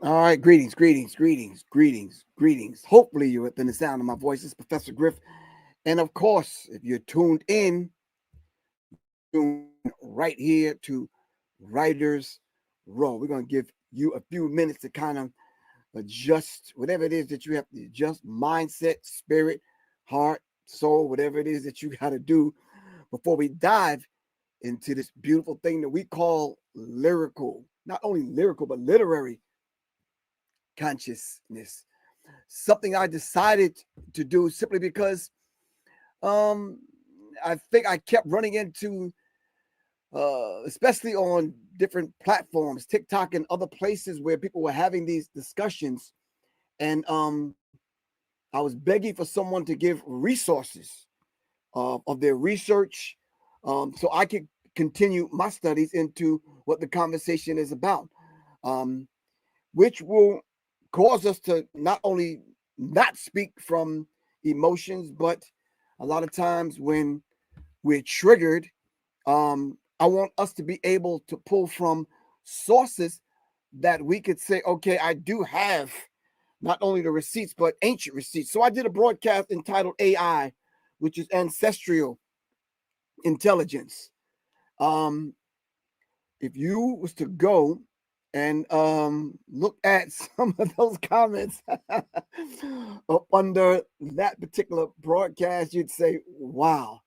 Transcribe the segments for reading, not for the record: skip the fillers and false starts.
All right, greetings, greetings, greetings, greetings, greetings. Hopefully, you're within the sound of my voice. It's Professor Griff. And of course, if you're tuned in, you're tuned in right here to Writers Row. We're going to give you a few minutes to kind of adjust whatever it is that you have to adjust mindset, spirit, heart, soul, whatever it is that you got to do before we dive into this beautiful thing that we call lyrical, not only lyrical, but literary consciousness. Something I decided to do simply because um I think I kept running into especially on different platforms, TikTok and other places where people were having these discussions, and I was begging for someone to give resources of their research, so I could continue my studies into what the conversation is about, um, which will cause us to not only not speak from emotions, but a lot of times when we're triggered, I want us to be able to pull from sources that we could say, okay, I do have not only the receipts, but ancient receipts. So I did a broadcast entitled AI, which is ancestral intelligence. Um, if you was to go and look at some of those comments up under that particular broadcast, you'd say, wow,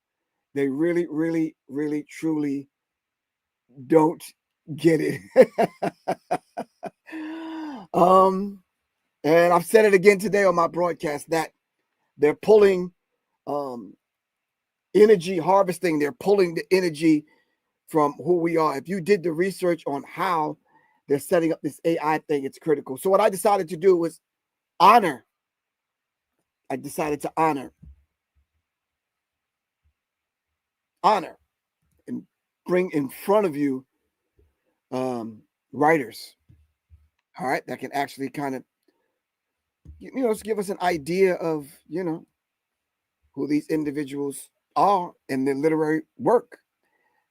they really, really, really, truly don't get it. um, and I've said it again today on my broadcast that they're pulling um, energy harvesting, they're pulling the energy from who we are. If you did the research on how they're setting up this AI thing, it's critical. So what I decided to do was honor. I decided to honor, and bring in front of you writers. All right, that can actually kind of give us an idea of who these individuals are in their literary work.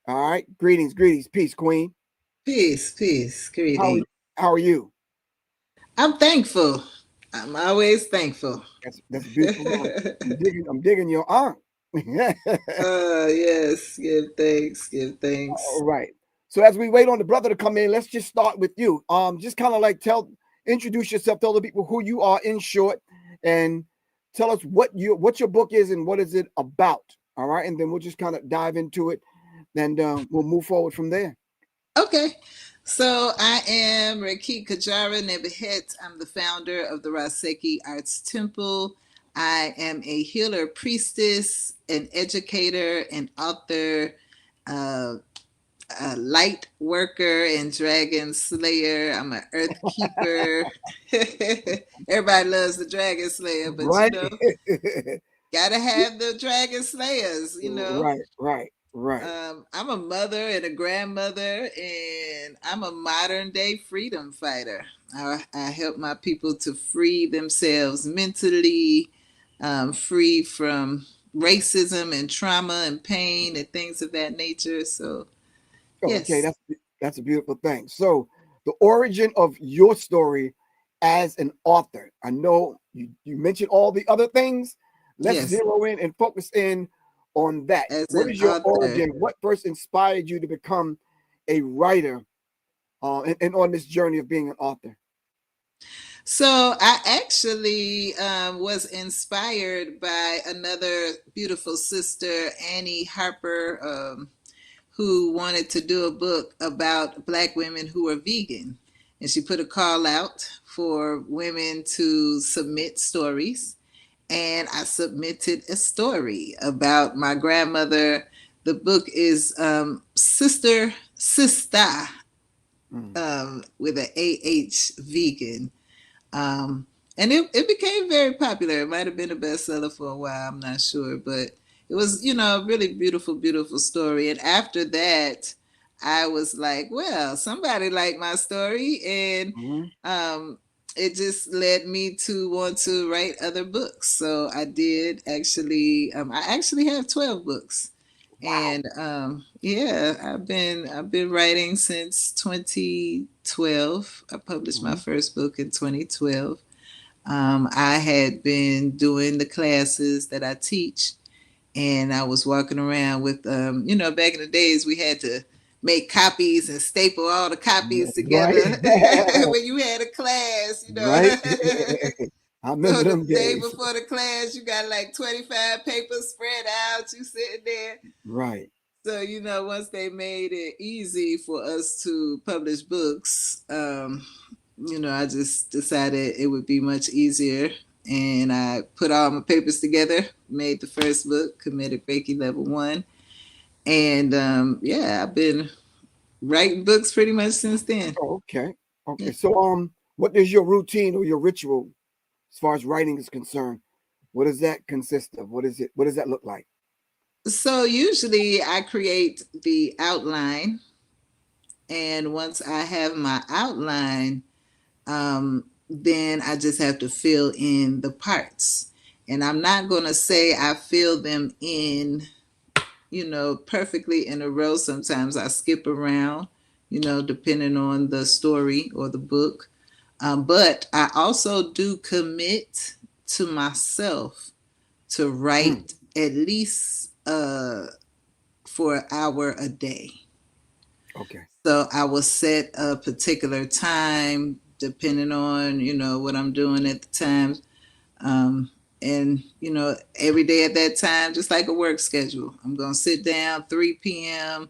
All right, greetings, greetings, peace, Queen. Peace, peace, How are greeting. you? How are you? I'm thankful. I'm always thankful. That's beautiful. I'm digging your aunt. Yes, give thanks, give All thanks. right. So as we wait on the brother to come in, let's just start with you. Just kind of like introduce yourself, tell the people who you are in short, and tell us what your book is and what is it about. All right, and then we'll just kind of dive into it, and we'll move forward from there. Okay, so I am Reiki Kajara Nebthe. I'm the founder of the Raseki Arts Temple. I am a healer priestess, an educator, an author, uh, a light worker and dragon slayer. I'm an earth keeper. Everybody loves the dragon slayer, but Right. gotta have the dragon slayers, Right. Right. Right. I'm a mother and a grandmother, and I'm a modern day freedom fighter. I help my people to free themselves mentally, free from racism and trauma and pain and things of that nature. So, Oh, okay, yes, that's a beautiful thing. So, the origin of your story as an author. I know you mentioned all the other things. Let's yes, zero in and focus in on that. as What an is your author. origin? What first inspired you to become a writer, and on this journey of being an author? So I actually was inspired by another beautiful sister, Annie Harper, who wanted to do a book about Black women who are vegan. And she put a call out for women to submit stories. And I submitted a story about my grandmother. The book is Sister Mm. with an AH vegan. Um, and it became very popular. It might have been a bestseller for a while, I'm not sure, but it was, a really beautiful, beautiful story. And after that, I was like, well, somebody liked my story, and Mhm. um, it just led me to want to write other books. So I did actually. I actually have 12 books, Wow. And yeah, I've been writing since 2012. I published my Mhm. first book in 2012. I had been doing the classes that I teach, and I was walking around with, back in the days we had to make copies and staple all the copies Right. together when you had a class, Right. I So remember the them day days. before the class, you got like 25 papers spread out, you sitting there. Right. So, once they made it easy for us to publish books, I just decided it would be much easier. And I put all my papers together, made the first book, Committed Reiki Level 1. And yeah, I've been writing books pretty much since then. Oh, okay. Yeah. Okay. So, what is your routine or your ritual as far as writing is concerned? What does that consist of? What is it? What does that look like? So usually I create the outline. And once I have my outline, then I just have to fill in the parts. And I'm not going to say I fill them in, perfectly in a row. Sometimes I skip around, depending on the story or the book. But I also do commit to myself to Mm, write at least for an hour a day. okay. So I will set a particular time depending on, what I'm doing at the time. Um, and, every day at that time, just like a work schedule, I'm going to sit down 3 p.m.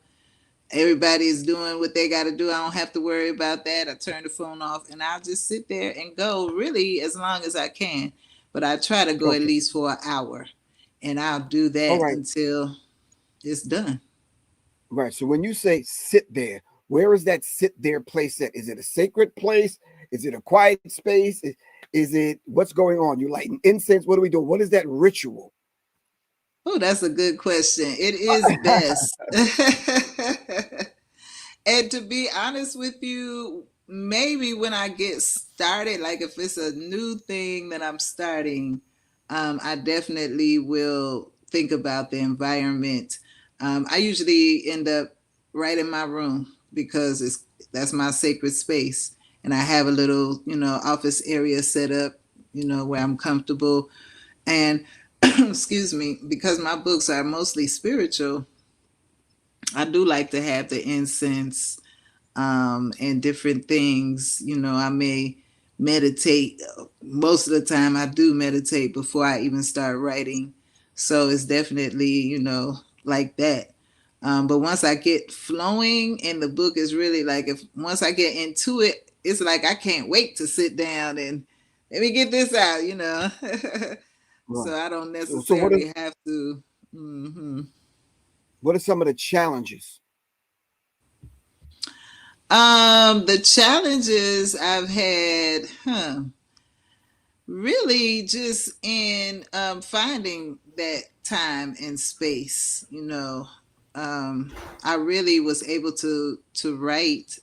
Everybody's doing what they got to do. I don't have to worry about that. I turn the phone off and I'll just sit there and go really as long as I can. But I try to go at Okay. least for an hour, and I'll do All that right. until it's done. Right. So when you say sit there, where is that sit there place at? Is it a sacred place? Is it a quiet space? Is it what's going on? You lighting incense? What are we doing? What is that ritual? Oh, that's a good question. It is best. And to be honest with you, maybe when I get started, like if it's a new thing that I'm starting, I definitely will think about the environment. I usually end up right in my room because that's my sacred space, and I have a little, office area set up, where I'm comfortable. And excuse me, because my books are mostly spiritual, I do like to have the incense and different things. I may meditate. Most of the time, I do meditate before I even start writing. So it's definitely, like that. But once I get flowing and the book is really like, if once I get into it, it's like I can't wait to sit down and let me get this out. So Right. I don't So necessarily have to. Mhm. what are some of the challenges? The challenges I've had, really just in finding that time and space. I really was able to write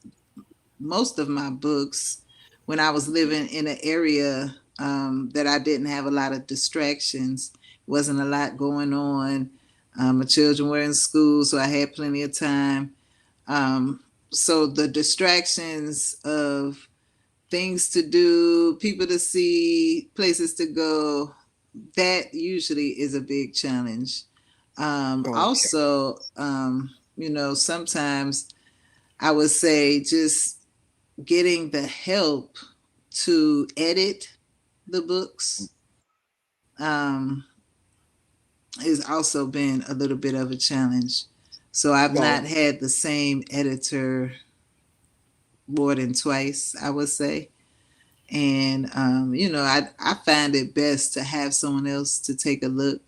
most of my books when I was living in an area that I didn't have a lot of distractions. Wasn't a lot going on. My children were in school, so I had plenty of time. So the distractions of things to do, people to see, places to go, that usually is a big challenge. Okay. Also, sometimes I would say just getting the help to edit the books um, has also been a little bit of a challenge. So I've No. not had the same editor more than twice, I would say. And I find it best to have someone else to take a look,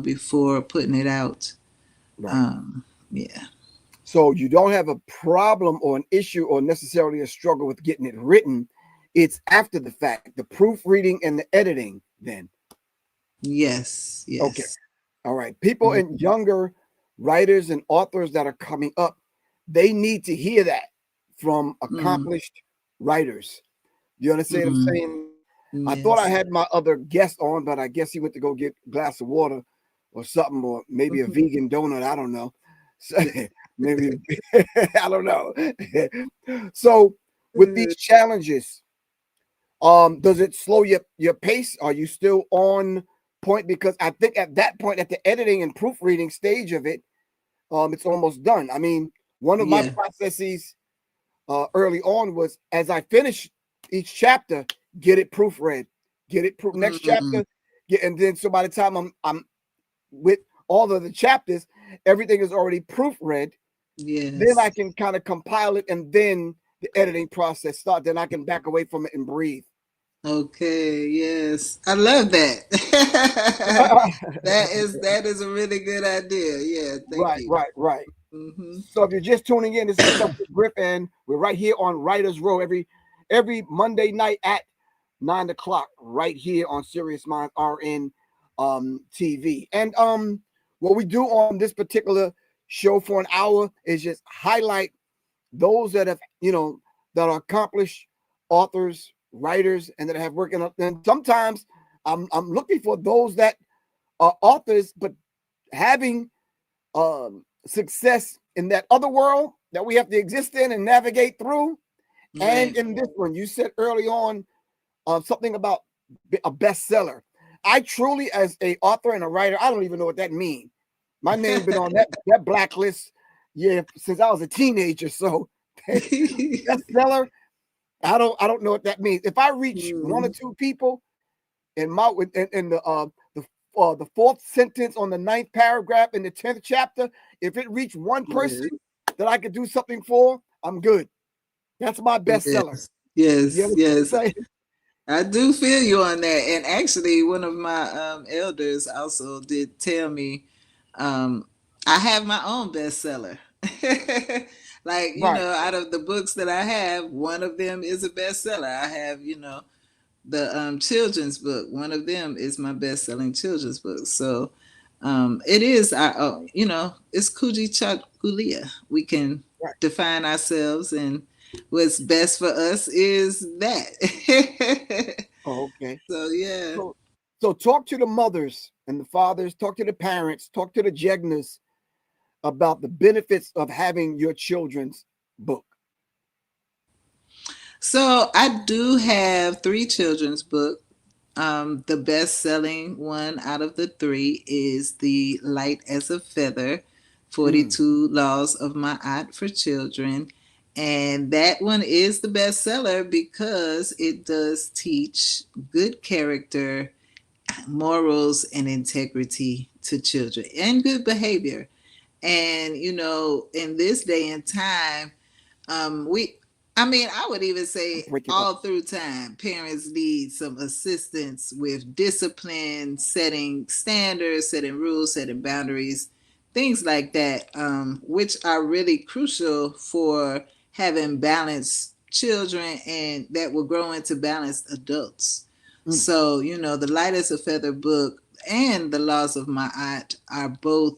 before putting it out. Right. Um, yeah. So you don't have a problem or an issue or necessarily a struggle with getting it written. It's after the fact, the proofreading and the editing. Then Yes. okay. Yes. All right. People Yeah. and younger writers and authors that are coming up, they need to hear that from Mm, accomplished writers. You understand what I'm mm, saying? I thought I yes. had my other guest on, but I guess he went to go get a glass of water or something, or maybe a vegan donut. I don't know. So, maybe I don't know. So with these challenges, does it slow your pace? Are you still on point? Because I think at that point, at the editing and proofreading stage of it, it's almost done. I mean, one of my Yeah. processes early on was as I finish each chapter, get it proofread, get it next Mm, chapter, and then so by the time I'm with all of the chapters, everything is already proofread. Then I yes. can kind of compile it, and then the editing process start. Then I can back away from it and breathe. Okay, yes. I love that. That is a really good idea. Yeah, thank Right, you. right, right. Hmm. So if you're just tuning in, this is Stuff with Griff, and we're right here on Writers Row every Monday night at 9 o'clock, right here on Serious Minds RN TV. And what we do on this particular show for an hour is just highlight those that have, that are accomplished authors, writers, and that have working up. And sometimes I'm looking for those that are authors, but having success in that other world that we have to exist in and navigate through. And Right. in this one, you said early on something about a bestseller. I truly, as a author and a writer, I don't even know what that means. My name been on that blacklist, yeah, since I was a teenager. So bestseller, I don't know what that means. If I reach one or Mm, two people in the fourth sentence on the ninth paragraph in the 10th chapter, if it reached one yes, person that I could do something for, I'm good. That's my bestseller. yes, You yes, understand yes. what I'm saying? I do feel you on that. And actually, one of my elders also did tell me um, I have my own bestseller. Like, Right. out of the books that I have, one of them is a bestseller. I have, the children's book. One of them is my best-selling children's book. So it is our, it's Kujichagulia. We can Right. define ourselves, and what's best for us is that. Oh, okay. So yeah. So, so talk to the mothers and the fathers, talk to the parents, talk to the Jegnas about the benefits of having your children's book. So I do have three children's books. The best selling one out of the three is The Light as a Feather, Mm, 42 Laws of My Aunt for Children. And that one is the bestseller because it does teach good character, morals, and integrity to children and good behavior. And, in this day and time, we, I mean, I would even say break it up. all through time, parents need some assistance with discipline, setting standards, setting rules, setting boundaries, things like that, which are really crucial for having balanced children and that will grow into balanced adults. Mm, So, The Light as a Feather book and The Laws of My Aunt are both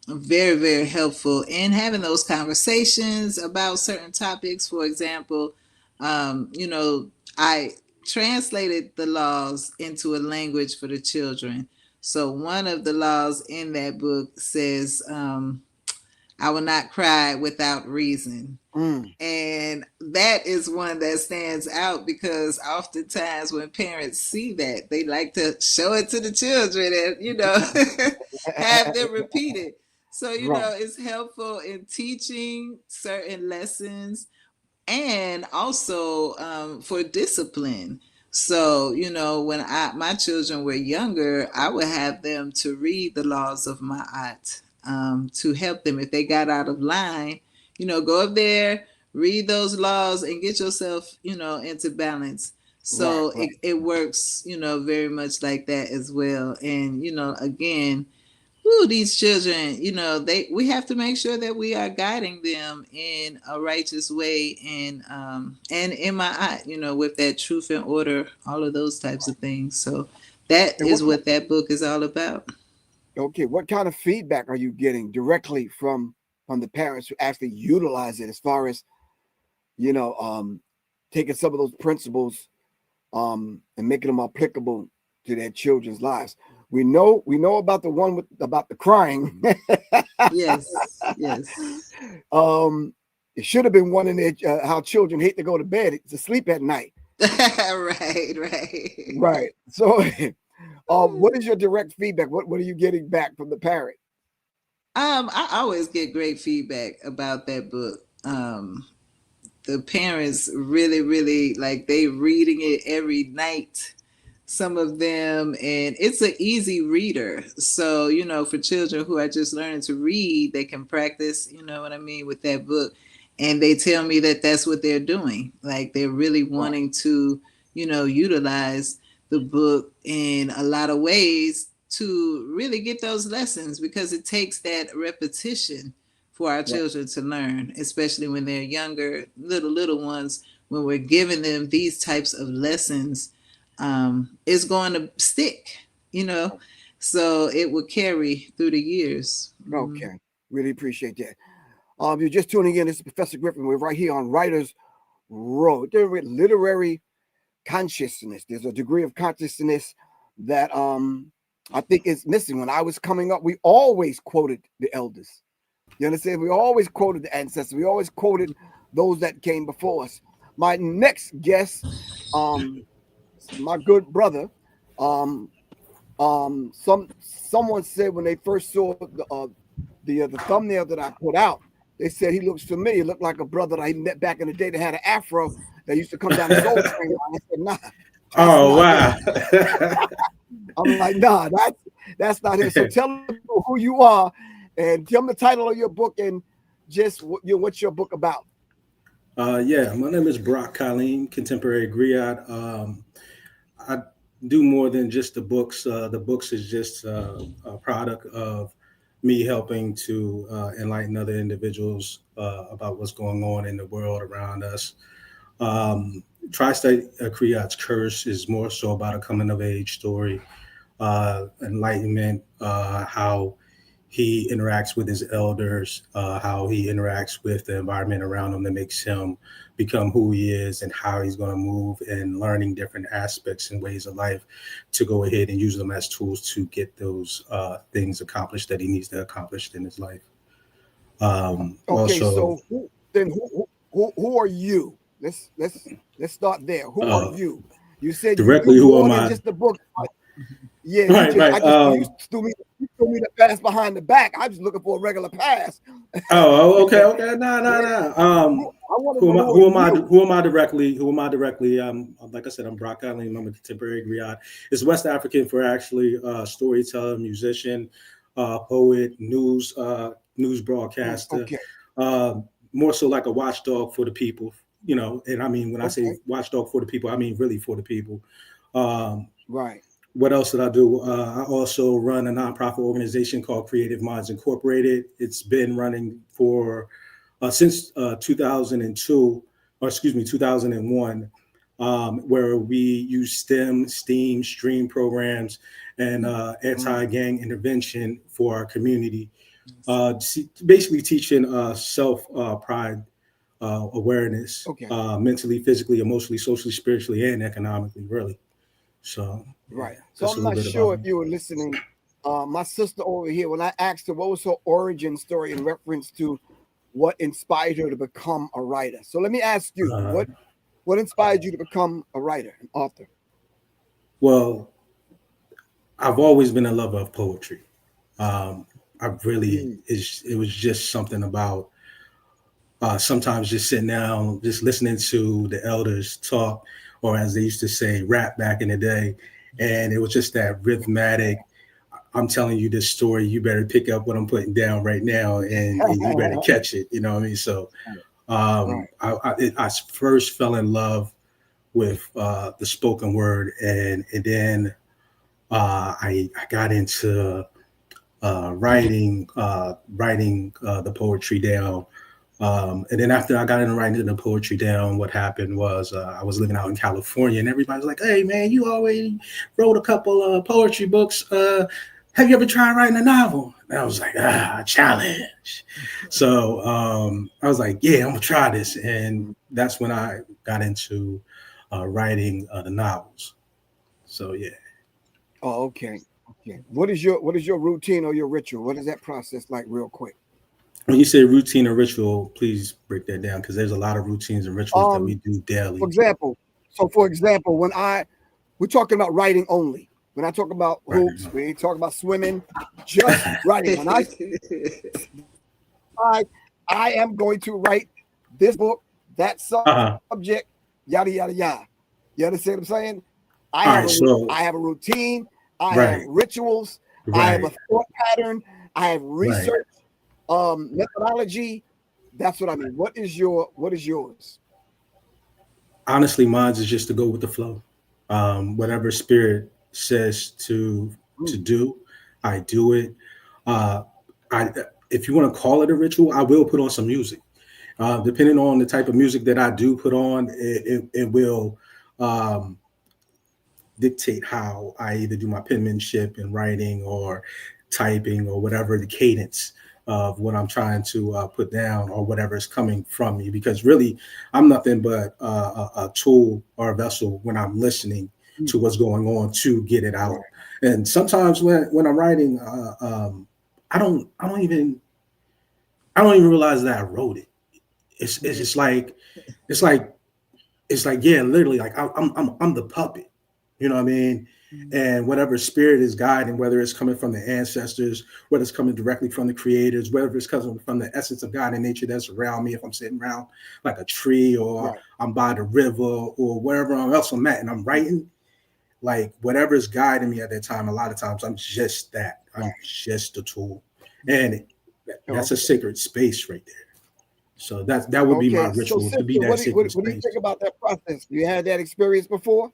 very, very helpful in having those conversations about certain topics. For example, I translated the laws into a language for the children. So one of the laws in that book says, I will not cry without reason. mm. And that is one that stands out because oftentimes when parents see that, they like to show it to the children and, have them repeat it. So, Right. it's helpful in teaching certain lessons and also for discipline. So, when my children were younger, I would have them to read the laws of my aunt to help them if they got out of line. Go up there, read those laws, and get yourself, into balance. Right. So Right. it works, very much like that as well. And again, who these children, we have to make sure that we are guiding them in a righteous way and in my eye, with that truth and order, all of those types of things. So that And is what that book is all about. okay, what kind of feedback are you getting directly from the parents who actually utilize it, as far as you know, taking some of those principles and making them applicable to their children's lives? We know about the one about the crying. Yes, yes. It should have been one in there. How children hate to go to bed to sleep at night. Right, right. Right. So, what is your direct feedback? What are you getting back from the parent? I always get great feedback about that book. The parents really, really like they reading it every night, some of them, and it's an easy reader. So, for children who are just learning to read, they can practice, you know what I mean, with that book. And they tell me that that's what they're doing. Like they're really Right. wanting to, utilize the book in a lot of ways to really get those lessons, because it takes that repetition for our Right. children to learn, especially when they're younger, little ones. When we're giving them these types of lessons, it's going to stick, you know. So it will carry through the years. Okay. Really appreciate that. You're just tuning in. This is Professor Griffin. We're right here on Writers Road. There with literary consciousness. There's a degree of consciousness that I think is missing. When I was coming up, we always quoted the elders. You understand? We always quoted the ancestors. We always quoted those that came before us. My next guest, um, my good brother, um, someone said when they first saw the thumbnail that I put out, they said he looks familiar. Looked like a brother that I met back in the day that had an afro that used to come down the Soul Train line. I said, nah, that's Oh not him. wow. I'm like, nah, that's not him. So tell the people who you are and tell them the title of your book and just what's your book about. Yeah, my name is Kalim, contemporary griot. I do more than just the books. The books is just a product of me helping to enlighten other individuals about what's going on in the world around us. Tri-State Creole's Curse is more so about a coming of age story, enlightenment, how he interacts with his elders, how he interacts with the environment around him that makes him become who he is, and how he's going to move and learning different aspects and ways of life to go ahead and use them as tools to get those things accomplished that he needs to accomplish in his life. Okay, Also, so who are you? Let's start there. Who are uh, you? You said you directly, do who more am than I? just the book. Yeah, Right, right. you threw me the pass behind the back. I'm just looking for a regular pass. Okay, okay. No, no, Yeah, no. I want to Who know am I? who are Who am I? you? Who am I directly? Who am I directly? Like I said, I'm Brock Allen. I'm a contemporary griot. It's West African for actually storyteller, musician, poet, news broadcaster. Okay, Uh, More so like a watchdog for the people. And I mean when I say okay, watchdog for the people, I mean really for the people. Um, right. what else did I do? I also run a nonprofit organization called Creative Minds Incorporated. It's been running for since 2002, or excuse me, 2001, where we use STEAM, stream programs, and Mm, anti-gang intervention for our community. Basically teaching self-pride awareness, okay, mentally, physically, emotionally, socially, spiritually, and economically, really. So, yeah, right. So that's a I'm little not bit about sure if me. you were listening. My sister over here, when I asked her what was her origin story in reference to what inspired her to become a writer. So let me ask you, Uh, what inspired you to become a writer, an author? well, I've always been a lover of poetry. I really, Mm, it was just something about sometimes just sitting down, just listening to the elders talk, or as they used to say, rap back in the day. And it was just that rhythmatic, I'm telling you this story, you better pick up what I'm putting down right now, and you better catch it. You know what I mean? So right. I first fell in love with the spoken word, and then I got into writing the poetry down. And then after I got into writing the poetry down, what happened was I was living out in California, and everybody's like, "Hey, man, you already wrote a couple of poetry books. Have you ever tried writing a novel?" And I was like, challenge. So I was like, "Yeah, I'm gonna try this," and that's when I got into writing the novels. So yeah. Oh, okay. Okay. What is your routine or your ritual? What is that process like, real quick? When you say routine or ritual, please break that down because there's a lot of routines and rituals that we Um, do for daily. example, when we're talking about writing only. When I talk about Right. hoops, we ain't talking about swimming, just writing. When I I am going to write this book, that Uh-huh. subject, yada yada yada. You understand what I'm saying? All right. I So, have a routine. I have right, rituals. I have a right, thought pattern. I have right. research methodology. That's what I mean. What is yours? Honestly, mine's is just to go with the flow. Whatever spirit says to Mm, do, I do it. Uh, I if you want to call it a ritual, I will put on some music. Depending on the type of music that I do put on, it will um, dictate how I either do my penmanship and writing or typing or whatever the cadence of what I'm trying to put down or whatever is coming from me. Because really, I'm nothing but a tool or a vessel when I'm listening mm, to what's going on to get it right. out. And sometimes when I'm writing, I don't I don't even I don't even realize that I wrote it. It's just like it's like it's like yeah, literally like I'm the puppet. You know what I mean? And whatever spirit is guiding, whether it's coming from the ancestors, whether it's coming directly from the creators, whether it's coming from the essence of God and nature that's around me, if I'm sitting around like a tree or Right. I'm by the river or wherever else I'm at and I'm writing, like whatever is guiding me at that time, a lot of times I'm just that. I'm Right. just a tool. And that's a Okay. sacred space right there. So that would be my Okay. So, ritual to be sister, that what do you, what, sacred what do you space. think about that process? You had that experience before?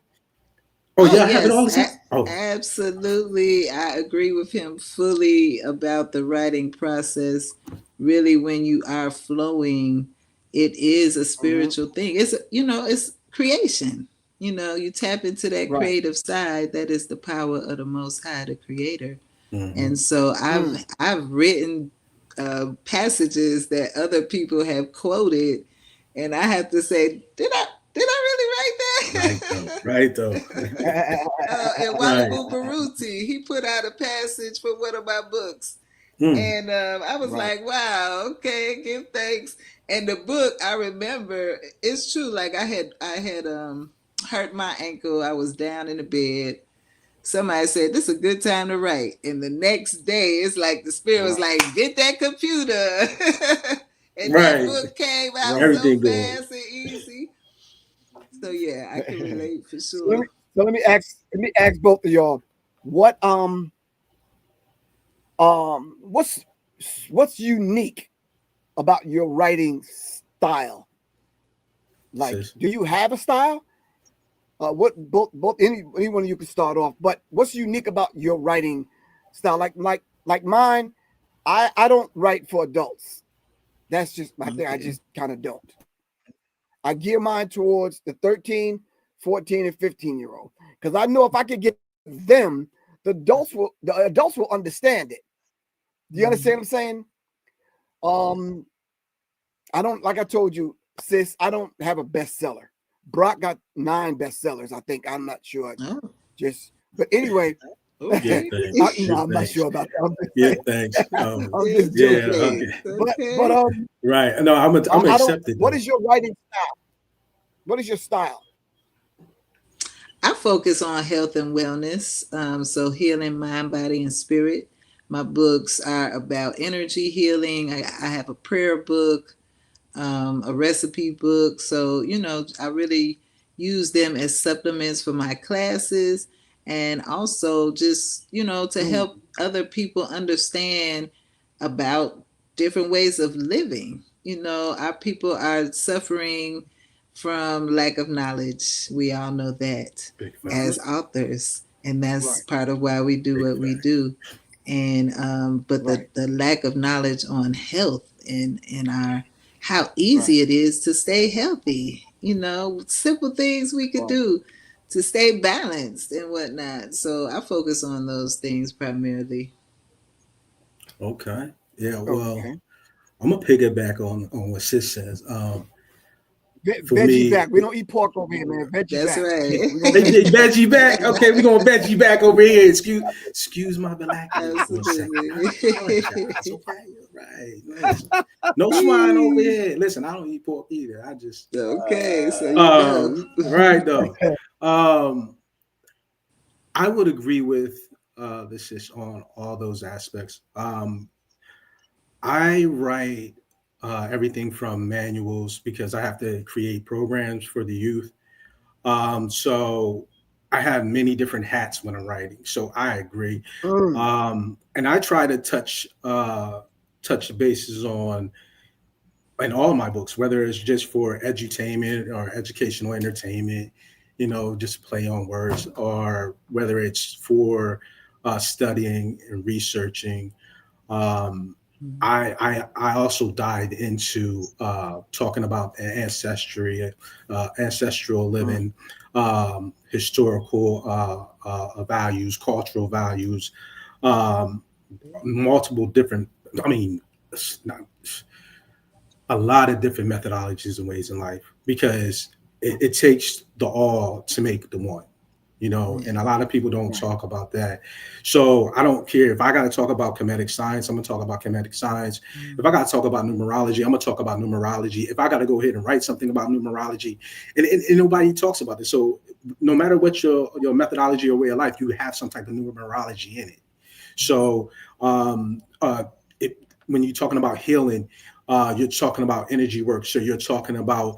Oh Oh yeah, I have it all yes, the time. Oh, absolutely. I agree with him fully about the writing process. Really, when you are flowing, it is a Hmm. spiritual thing. It's creation. You tap into that Right. creative side. That is the power of the Most High, the Creator. hmm, And so I've Mm. I've written passages that other people have quoted, and I have to say, did I really right write though, that? right though, And right. Wallabu Baruti, he put out a passage for one of my books. Mm, And I was Right. like, wow, okay, give thanks. And the book, I remember, it's true. Like I had hurt my ankle. I was down in the bed. Somebody said, this is a good time to write. And the next day, it's like the spirit was Right. like, get that computer. And that right. book came out Right. so Everything going. fast and easy. So yeah, I can relate for so let sure. me so let me ask both of y'all, what what's unique about your writing style? Like, Sis. do you have a style? What both anyone of you can start off, but what's unique about your writing style? Like mine, I don't write for adults. That's just my thing. I Okay. just kind of don't. I gear mine towards the 13, 14, and 15-year-old. Because I know if I could get them, the adults will understand it. Do you understand Mhm. what I'm saying? Um, I don't, like I told you, sis, I don't have a bestseller. Brock got 9 bestsellers, I think. I'm not sure. Oh, But anyway, Give okay. thanks. no, Give I'm not thanks. sure about that. Give thanks. I'm Give just Yeah. joking. Okay. thanks. But Okay. um, Right. No, I'm I don't. accepted What though. is your writing style? What is your style? I focus on health and wellness, so healing mind, body, and spirit. My books are about energy healing. I have a prayer book, a recipe book. So, I really use them as supplements for my classes and also just, to Mm, help other people understand about different ways of living. Our people are suffering from lack of knowledge. We all know that Big hmm as facts. authors, and that's right, part of why we do Big what we facts. do. And but the right, the lack of knowledge on health and our how right, easy it is to stay healthy. Simple things we could right. do to stay balanced and whatnot. So I focus on those things primarily. Okay. Yeah. Well, Okay. I'm gonna piggyback on what Sis says. For Veggie me, back. We don't eat pork over here, man. Veggie That's back. right. We gonna veggie back. Okay, we're gonna veggie back over here. Excuse my vernacular for a second. I apologize. Absolutely. Okay, right. Listen, no swine over here. Listen, I don't eat pork either. I just Okay, so you know. right though. I would agree with this is on all those aspects. I write everything from manuals because I have to create programs for the youth. So I have many different hats when I'm writing. So I agree. Mm, And I try to touch bases on in all my books, whether it's just for edutainment or educational entertainment, just play on words, or whether it's for studying and researching. Um, I also dive into talking about ancestry, ancestral mm, living, historical values, cultural values, um, multiple different. I mean, not, a lot of different methodologies and ways in life because it takes the all to make the one, and a lot of people don't right. talk about that. So I don't care if I got to talk about kinetic science, I'm going to talk about kinetic science. If I got to talk about numerology, I'm going to talk about numerology. If I got to go ahead and write something about numerology, and nobody talks about it. So no matter what your methodology or way of life, you have some type of numerology in it. So it, when you're talking about healing, you're talking about energy work. So you're talking about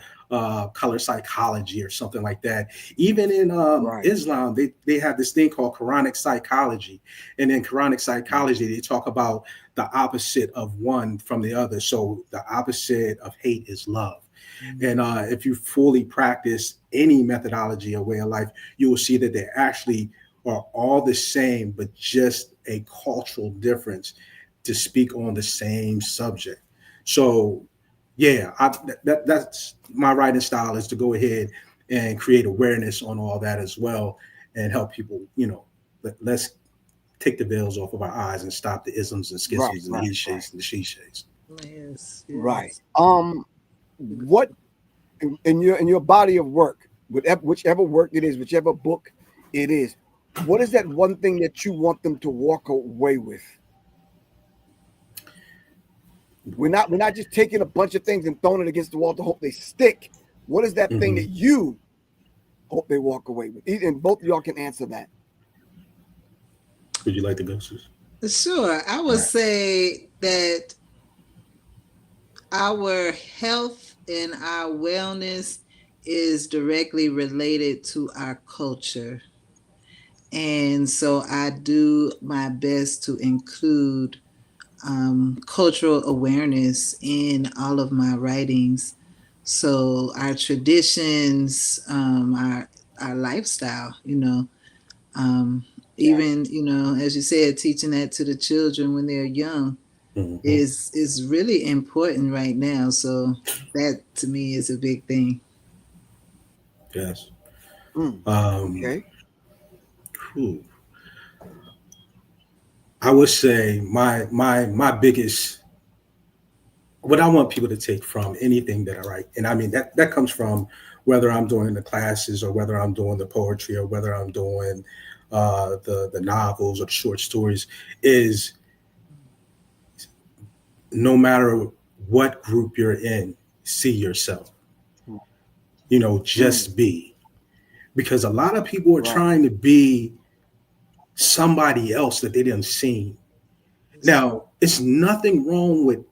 color psychology or something like that. Even in Right. Islam, they have this thing called Quranic psychology. And in Quranic psychology, they talk about the opposite of one from the other. So the opposite of hate is love. And if you fully practice any methodology or way of life, you will see that they actually are all the same, but just a cultural difference to speak on the same subject. So, yeah, that's my writing style, is to go ahead and create awareness on all that as well and help people, let's take the veils off of our eyes and stop the isms and Right. schisms and Right. he Right. shades and the she shades. Yes, Right. yes. What in your body of work, whichever work it is, whichever book it is, what is that one thing that you want them to walk away with? We're not just taking a bunch of things and throwing it against the wall to hope they stick. What is that thing Mm-hmm. that you hope they walk away with? And both of y'all can answer that. Would you like to go, Sus? Sure. I All would right. say that our health and our wellness is directly related to our culture. And so I do my best to include cultural awareness in all of my writings. So our traditions, our lifestyle, um, Yeah. even as you said, teaching that to the children when they're young Mm-hmm. is really important right now. So that to me is a big thing. Yes. Mm, Um, okay. whew. I would say my biggest, what I want people to take from anything that I write, and I mean that comes from whether I'm doing the classes or whether I'm doing the poetry or whether I'm doing the novels or the short stories, is no matter what group you're in, see yourself. Mm, Just be, because a lot of people are right. trying to be somebody else that they didn't see. Now, it's nothing wrong with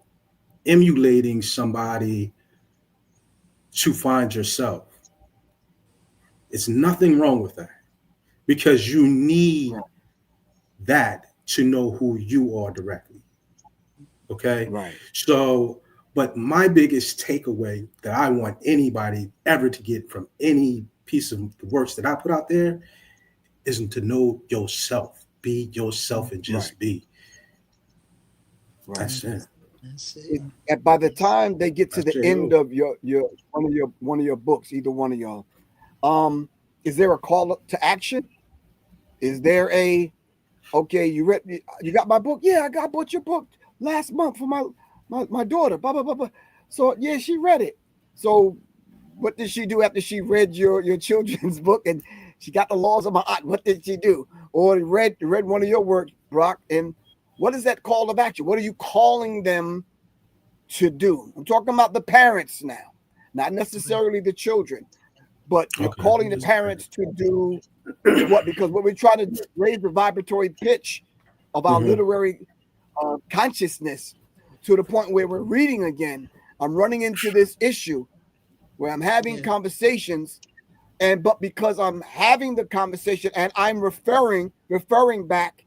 emulating somebody to find yourself. It's nothing wrong with that because you need Right. that to know who you are directly. Okay. Right. So, but my biggest takeaway that I want anybody ever to get from any piece of the works that I put out there is to know yourself. Be yourself and Right. just be. Right. That's it. Yes, that's it. And by the time they get to That's the it. end of your one of your books, either one of y'all, is there a call to action? Is there a okay? You got my book? Yeah, I bought your book last month for my daughter. Blah blah blah blah. So yeah, she read it. So what did she do after she read your children's book and she got the laws of Ma'at? What did she do? Or read one of your works, Brock, and what is that call of action? What are you calling them to do? I'm talking about the parents now, not necessarily the children, but you're Okay. calling the parents to do what? Because what we're trying to do is raise the vibratory pitch of our literary consciousness to the point where we're reading again. I'm running into this issue where I'm having conversations, but because I'm having the conversation and I'm referring back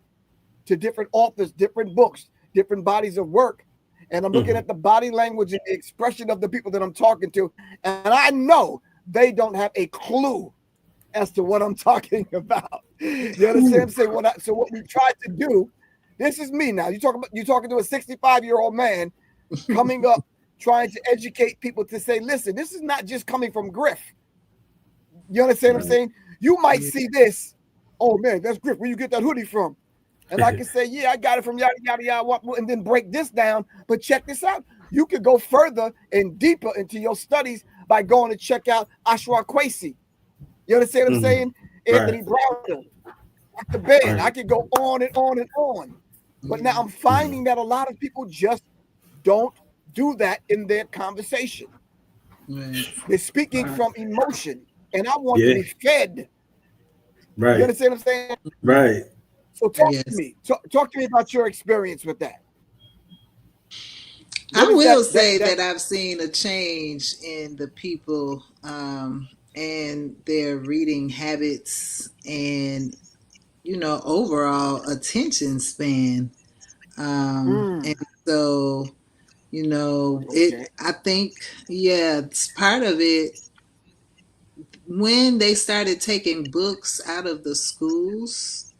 to different authors, different books, different bodies of work, and I'm looking at the body language and the expression of the people that I'm talking to, and I know they don't have a clue as to what I'm talking about. You understand what I'm saying? So what we tried to do, this is me now. You're talking to a 65-year-old man coming up, trying to educate people to say, listen, this is not just coming from Griff. You understand what I'm saying? You might see this. Oh man, that's Griff. Where you get that hoodie from? And I can say, yeah, I got it from yada, yada, yada, and then break this down. But check this out. You could go further and deeper into your studies by going to check out Ashra Kwesi. You understand what I'm saying? Anthony Browder, Dr. Ben. I could go on and on and on. But now I'm finding that a lot of people just don't do that in their conversation. They're speaking from emotion. And I want to be fed. Right. You understand what I'm saying? Right. So talk to me. Talk to me about your experience with that. I will say that I've seen a change in the people and their reading habits and, overall attention span. And so, I think, it's part of it. When they started taking books out of the schools,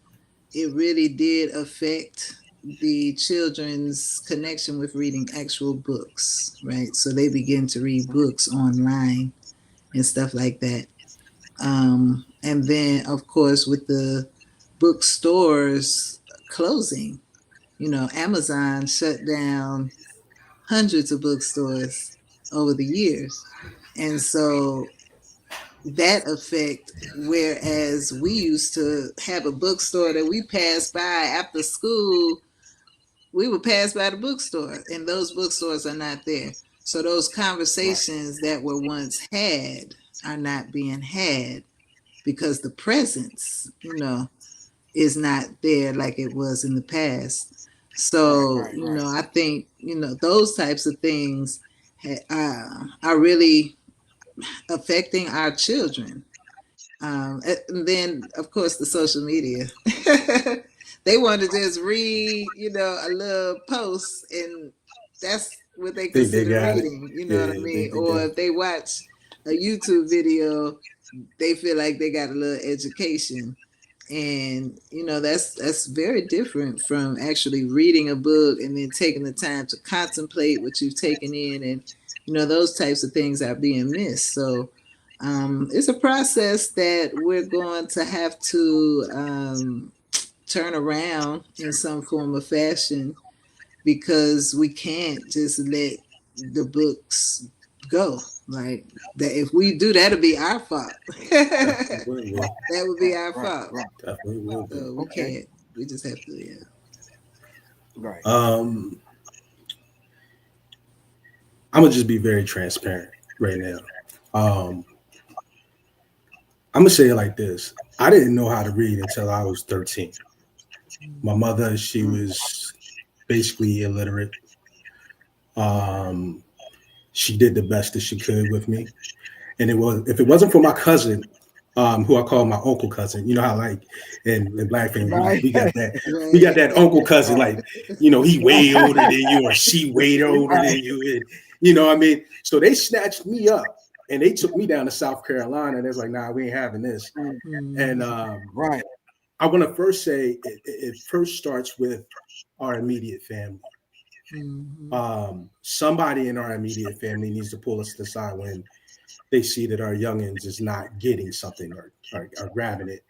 it really did affect the children's connection with reading actual books, right? So they begin to read books online and stuff like that. And then, of course, with the bookstores closing, Amazon shut down hundreds of bookstores over the years. And so that effect, whereas we used to have a bookstore that we passed by after school, we would pass by the bookstore and those bookstores are not there. So those conversations that were once had are not being had because the presence, is not there like it was in the past. So, I think, those types of things are really affecting our children. And then, of course, the social media. They want to just read, a little post, and that's what they consider reading. You know what I mean? Or if they watch a YouTube video, they feel like they got a little education. And that's very different from actually reading a book and then taking the time to contemplate what you've taken in, and those types of things are being missed. So it's a process that we're going to have to turn around in some form of fashion, because we can't just let the books go. Like that, if we do, that'll be our fault. That would be our fault. Definitely will be. So we can't. We just have to. Right. I'm gonna just be very transparent right now. I'm gonna say it like this: I didn't know how to read until I was 13. My mother, she was basically illiterate. She did the best that she could with me, and if it wasn't for my cousin, who I call my uncle cousin, how like in Black family we got that uncle cousin, like he way older than you or she way older than you, and what I mean. So they snatched me up and they took me down to South Carolina, and it's like, nah, we ain't having this. And I want to first say it first starts with our immediate family. Somebody in our immediate family needs to pull us to the side when they see that our youngins is not getting something or grabbing it,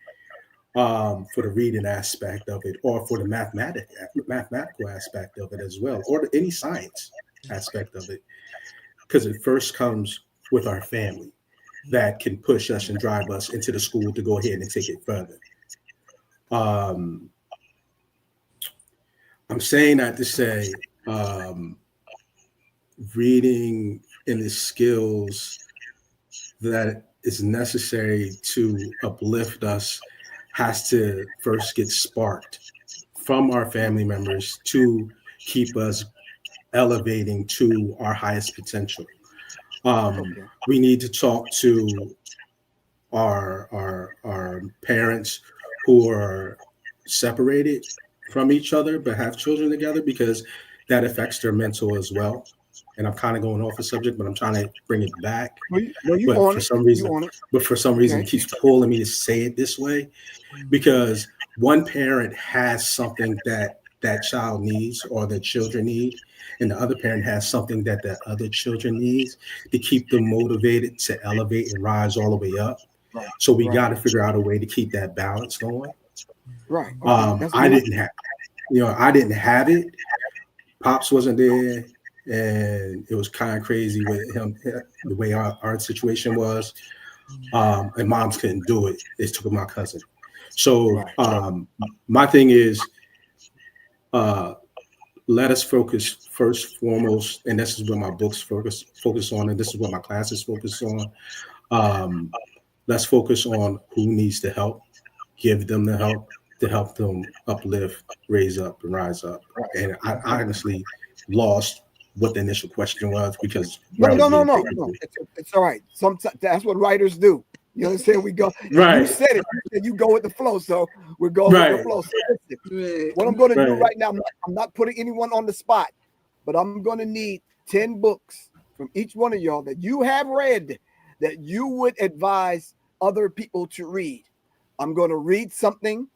for the reading aspect of it, or for the mathematical aspect of it as well, or any science aspect of it, because it first comes with our family. that can push us and drive us into the school to go ahead and take it further. I'm saying that to say reading and the skills that is necessary to uplift us has to first get sparked from our family members to keep us elevating to our highest potential. We need to talk to our parents who are separated from each other but have children together, because that affects their mental as well. And I'm kind of going off the subject, but I'm trying to bring it back. But for some reason, it keeps pulling me to say it this way, because one parent has something that that child needs or the children need, and the other parent has something that the other children needs to keep them motivated to elevate and rise all the way up. Right. So we got to figure out a way to keep that balance going. Right. I didn't have it. Pops wasn't there, and it was kind of crazy with him, the way our situation was. And moms couldn't do it. It took my cousin. So my thing is, let us focus first, foremost, and this is what my books focus on, and this is what my classes focus on. Let's focus on who needs the help, give them the help to help them uplift, raise up, and rise up. And I honestly lost what the initial question was, because no. It's all right. Sometimes that's what writers do. You understand? We go. Right. You said it. You go with the flow. So we're going with the flow. So listen, what I'm going to do right now, I'm not putting anyone on the spot, but I'm going to need 10 books from each one of y'all that you have read that you would advise other people to read. I'm going to read something.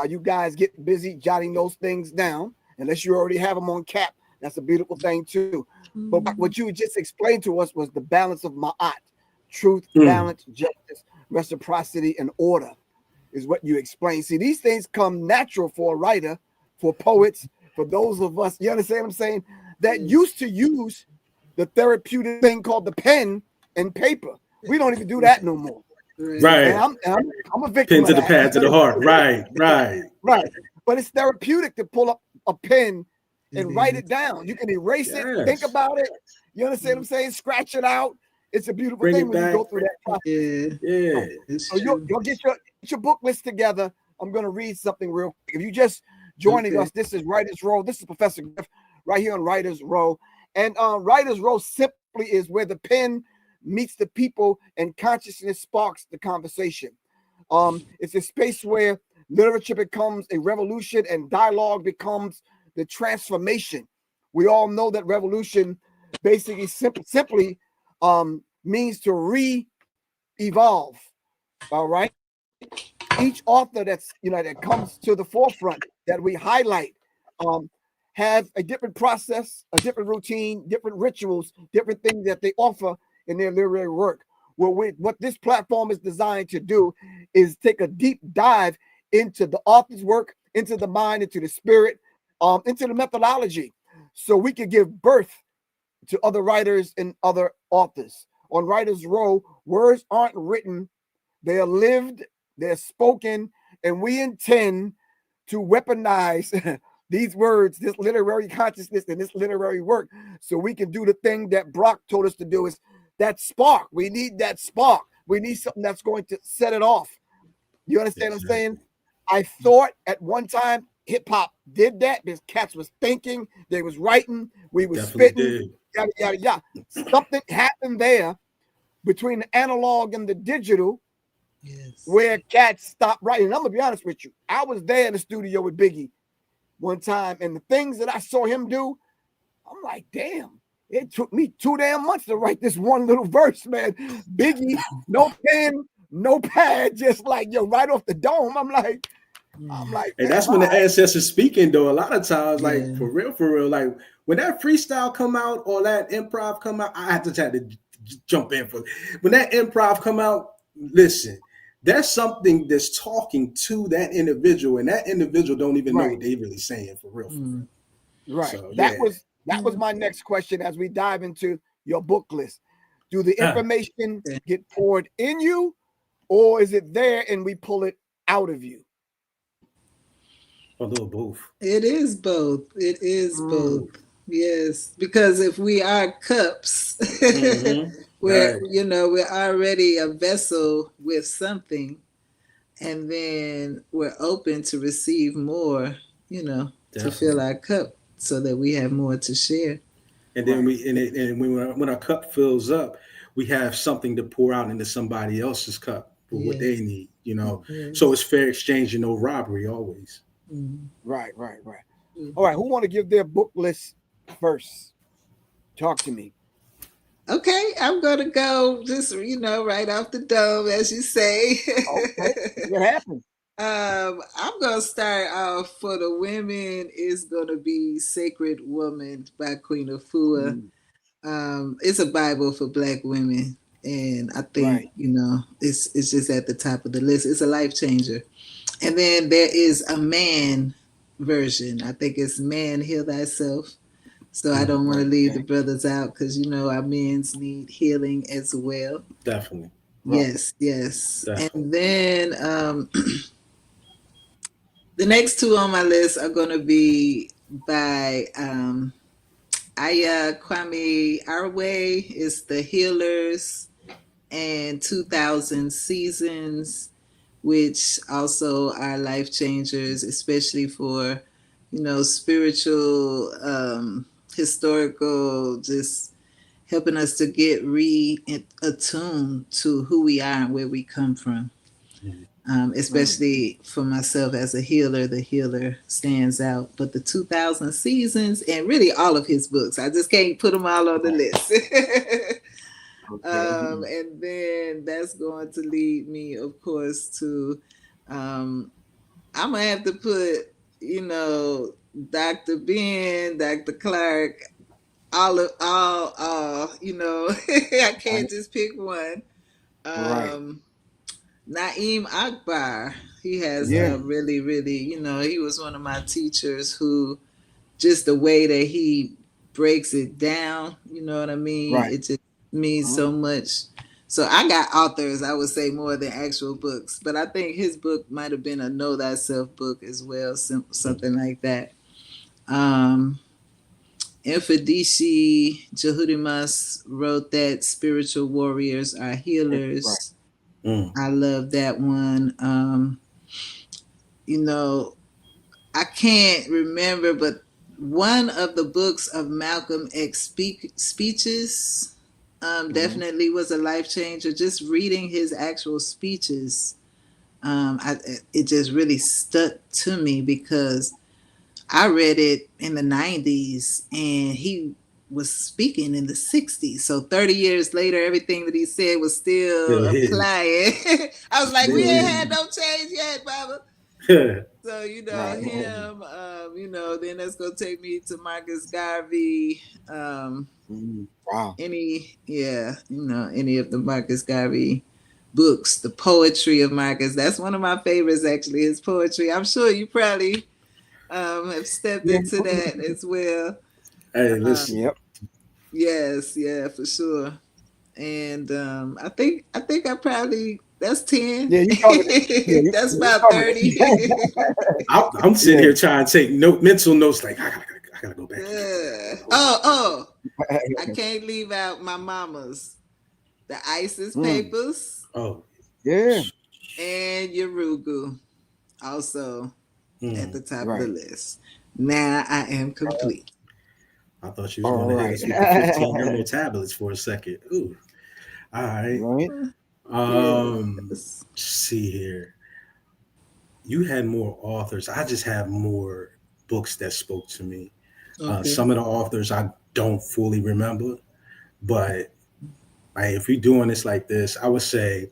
You guys get busy jotting those things down, unless you already have them on cap. That's a beautiful thing too. But what you just explained to us was the balance of ma'at. Truth, balance, justice, reciprocity, and order is what you explain. See, these things come natural for a writer, for poets, for those of us, you understand what I'm saying, that used to use the therapeutic thing called the pen and paper. We don't even do that no more. Right. And I'm a victim pen to of the pad to the heart. Right. But it's therapeutic to pull up a pen and write it down. You can erase it, think about it. You understand what I'm saying? Scratch it out. It's a beautiful thing when you go through that process. So you'll get your book list together. I'm going to read something real quick. If you just joining us, this is Writer's Row. This is Professor Griff right here on Writer's Row. And Writer's Row simply is where the pen meets the people and consciousness sparks the conversation. It's a space where literature becomes a revolution and dialogue becomes the transformation. We all know that revolution basically simply means to re-evolve. All right. Each author that comes to the forefront that we highlight have a different process, a different routine, different rituals, different things that they offer in their literary work. What this platform is designed to do is take a deep dive into the author's work, into the mind, into the spirit, into the methodology, so we can give birth to other writers and other authors. On Writer's Row, words aren't written, they are lived, they're spoken, and we intend to weaponize these words, this literary consciousness, and this literary work, so we can do the thing that Brock told us to do, is that spark. We need that spark. We need something that's going to set it off. You understand what I'm saying? I thought at one time hip-hop did that because cats was thinking, they was writing, we was spitting, yada, yada, yada. Something happened there between the analog and the digital, where cats stopped writing. And I'm going to be honest with you. I was there in the studio with Biggie one time, and the things that I saw him do, I'm like, damn, it took me 2 damn months to write this one little verse, man. Biggie, no pen, no pad, just like, right off the dome. I'm like, and that's when the ancestors speaking, though. A lot of times, like for real, like when that freestyle come out or that improv come out, I have to try to jump in for when that improv come out. Listen, there's something that's talking to that individual, and that individual don't even know what they really saying for real. Right. So, that was my next question as we dive into your book list. Do the Ah, information get poured in you, or is it there and we pull it out of you? a little both. It is both. It is both. Mm, Yes, because if we are cups, Mm-hmm. we're Right. we're already a vessel with something, and then we're open to receive more, to fill Definitely. our cup so that we have more to share. And then right. when our cup fills up, we have something to pour out into somebody else's cup for what they Yes, need. You know, so yes. it's fair exchange and no robbery always. Mm. Right, right, right. All right. Who want to give their book list first? Talk to me. Okay, I'm gonna go just right off the dome, as you say. Okay. What happened? I'm gonna start off for the women. Is gonna be "Sacred Woman" by Queen Afua. Mm, It's a Bible for Black women, and I think right. it's just at the top of the list. It's a life changer. And then there is a man version. I think it's "Man Heal Thyself." So I Mm, don't want to Right. leave the Okay. brothers out because our men's need healing as well. definitely, Right. Yes, yes. definitely. And then the next two on my list are going to be by Aya Kwame Arwe. It's The Healers and 2000 Seasons, which also are life changers, especially for, spiritual, historical, just helping us to get attuned to who we are and where we come from. Mm, Mm, Especially for myself as a healer, the healer stands out. But the 2000 Seasons and really all of his books, I just can't put them all on the right. list. Okay. And then that's going to lead me, of course, to I'm gonna have to put, Dr. Ben, Dr. Clark, I Right. can't just pick one. Right. Um, Naeem Akbar, he has Yeah. a really, really, he was one of my teachers who just the way that he breaks it down, you know what I mean? Right. It just means Uh-huh. so much. So I got authors, I would say, more than actual books, but I think his book might have been a Know Thyself book as well, mm, something like that. Um, Infadishi Jehudimas wrote that Spiritual Warriors Are Right. Healers. mm, I love that one. You know, I can't remember, but one of the books of Malcolm X speeches Mm-hmm. definitely was a life changer. Just reading his actual speeches, it just really stuck to me because I read it in the 90s and he was speaking in the 60s. So 30 years later, everything that he said was still still hitting. applying. I was like, we Still ain't hitting. had no change yet, Baba. So, Right. Right. him, then that's going to take me to Marcus Garvey. Mm, wow. Any of the Marcus Garvey books, the poetry of Marcus. That's one of my favorites, actually, his poetry. I'm sure you probably have stepped Yeah. into that as well. Hey, Uh, listen. Yep. yes, yeah, for sure. And I think I probably that's 10. Yeah. You covered it. Yeah. That's You about covered 30. it. I'm sitting Yeah. here trying to take mental notes. Like I gotta go back here. Oh, I can't leave out my mama's, the ISIS Mm, papers Oh, yeah. and Yurugu also at mm, the top of the Right. list. Now I am complete. I thought you was All going to hit right. us with the 15 emerald tablets for a second. Ooh, all right. Right. Yes. Let's see here. You had more authors. I just have more books that spoke to me. Okay. Some of the authors I don't fully remember, but like, if we're doing this like this, I would say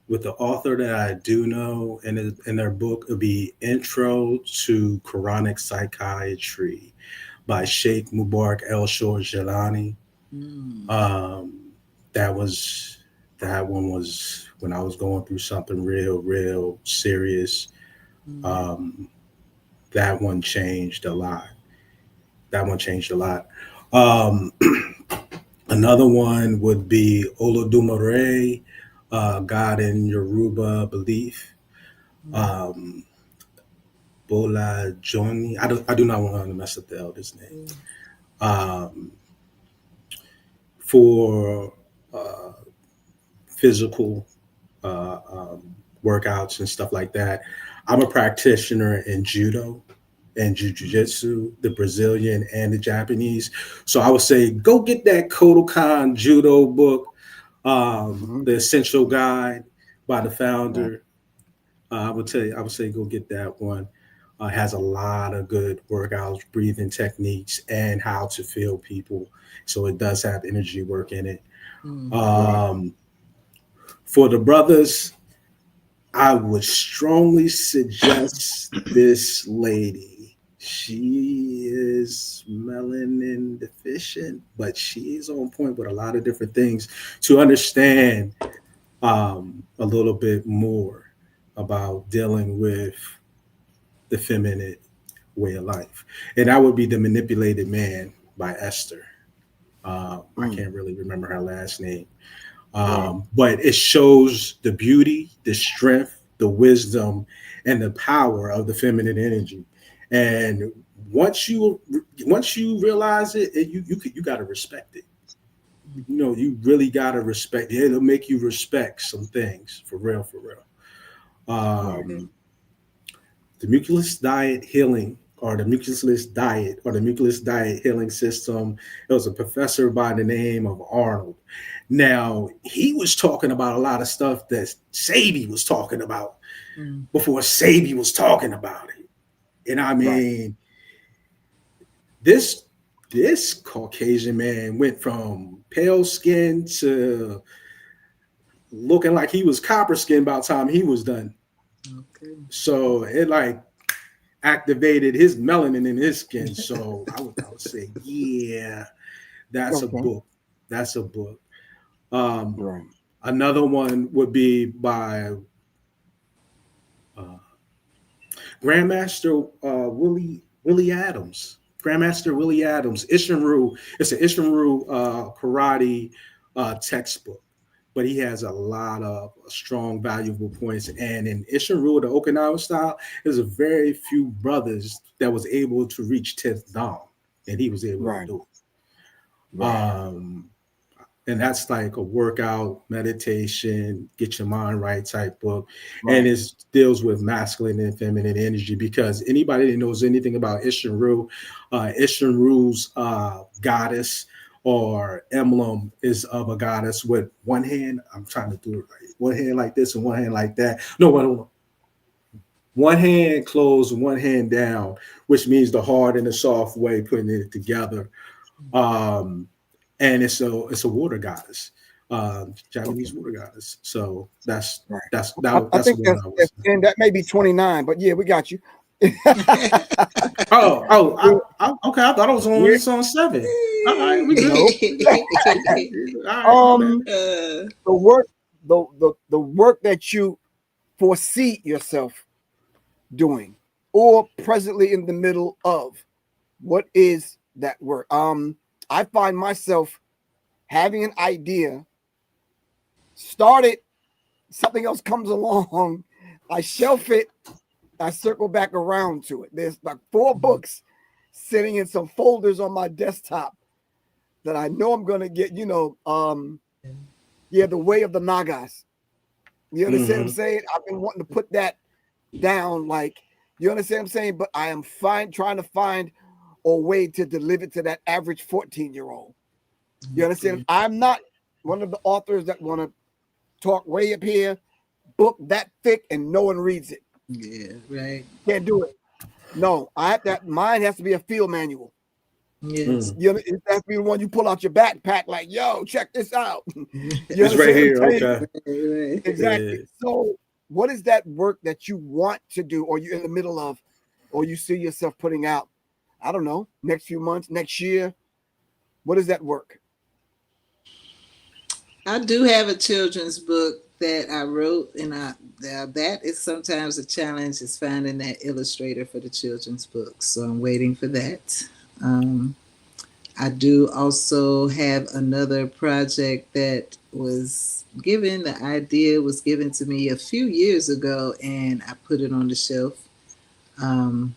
with the author that I do know in their book, it would be Intro to Quranic Psychiatry by Sheikh Mubarak El Shor Jalani. Mm. Um, that was that one was when I was going through something real serious. Mm. Um, that one changed a lot. That one changed a lot. Um, Another one would be Olodumare, God in Yoruba belief. Um, Bola Joni. I do not want to mess up the elder's name. Um, for physical workouts and stuff like that, I'm a practitioner in judo and jiu-jitsu, the Brazilian and the Japanese. So I would say go get that Kodokan judo book, the Essential Guide by the Right. founder. I would say go get that one. Has a lot of good workouts, breathing techniques, and how to feel people. So it does have energy work in it. Right. Um, for the brothers, I would strongly suggest this lady. She is melanin deficient, but she is on point with a lot of different things to understand a little bit more about dealing with the feminine way of life. And that would be The Manipulated Man by Esther. I Mm. can't really remember her last name. Right. But it shows the beauty, the strength, the wisdom, and the power of the feminine energy. And once you realize it, you got to respect it. You know, you really got to respect it. It'll make you respect some things for real, for real. Right. Um, the mucusless diet healing or the mucusless diet or the mucusless diet healing system. It was a professor by the name of Arnold. Now, he was talking about a lot of stuff that Sadie was talking about before Sadie was talking about it. And I Right. mean, this this Caucasian man went from pale skin to looking like he was copper skin by the time he was done. Okay. So it like activated his melanin in his skin. So I would say, yeah, that's a Okay. book. That's a book. Um, Right. Another one would be by uh, Grandmaster Willie Adams. Grandmaster Willie Adams, Ishinru. It's an Ishinru karate textbook, but he has a lot of strong, valuable points. And in Ishinru, the Okinawa style, there's a very few brothers that was able to reach 10th Dan, and he was able to Right. do it. Right. And that's like a workout, meditation, get your mind right type book, and Right. it deals with masculine and feminine energy. Because anybody that knows anything about Ishinru, Ishinru's goddess or emblem is of a goddess with one hand. I'm trying to do it right. One hand like this and one hand like that. No, one hand closed, one hand down, which means the hard and the soft way putting it together. Um, and it's a water goddess, Okay. Japanese water goddess. So Right. I that's think one I that's was. 10. That may be 29, but yeah, we got you. Okay. I thought it was on. We're, It's on seven. All right, we good. no. All right, my bad. The work, the work that you foresee yourself doing, or presently in the middle of, what is that work? I find myself having an idea, started, something else comes along, I shelf it, I circle back around to it. There's like 4 books sitting in some folders on my desktop that I know I'm gonna get. Yeah, the Way of the Nagas. You understand what I'm Mm-hmm. saying? I've been wanting to put that down. Like, you understand what I'm saying? But I am trying to find a way to deliver it to that average 14-year-old. You understand? I'm not one of the authors that want to talk way up here, book that thick, and no one reads it. Yeah, right. Can't do it. No, I have that. Mine has to be a field manual. Yes. Mm. You know, it has to be the one you pull out your backpack, like, yo, check this out. You It's right understand what here. I'm saying? Okay. Right. Exactly. Yeah. So, what is that work that you want to do, or you in the middle of, or you see yourself putting out? I don't know, next few months, next year. What is that work? I do have a children's book that I wrote, and that is sometimes a challenge is finding that illustrator for the children's book. So I'm waiting for that. Um, I do also have another project that was given, the idea was given to me a few years ago, and I put it on the shelf. Um,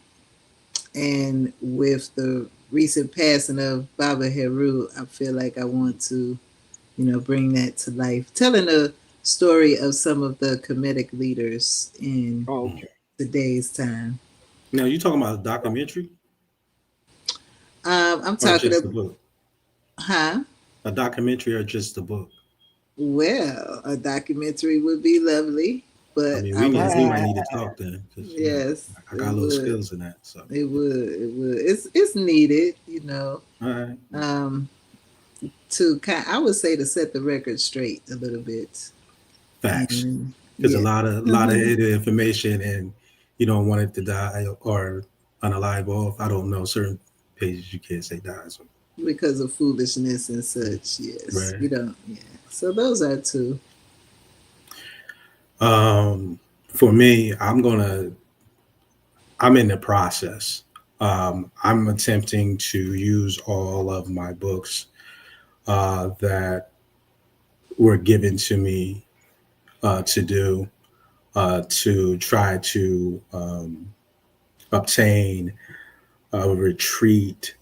and with the recent passing of Baba Heru, I feel like I want to, bring that to life, telling a story of some of the comedic leaders in Oh, Mm. okay. today's time. Now, you talking about a documentary I'm or talking just the about, book? huh? A documentary or just the book? Well, a documentary would be lovely, I but mean, I would we say might need to talk then, because yes, I got it a little would. skills in that. So, It would. It's needed. all right, Um, to kind, I would say to set the record straight a little bit, facts. and There's a yeah, lot of hidden information, and you don't want it to die or unalive off. I don't know, certain pages you can't say die. So, because of foolishness and such. Yes, right. we don't. Yeah, so those are two. For me, I'm in the process. I'm attempting to use all of my books that were given to me to do to try to obtain a retreat,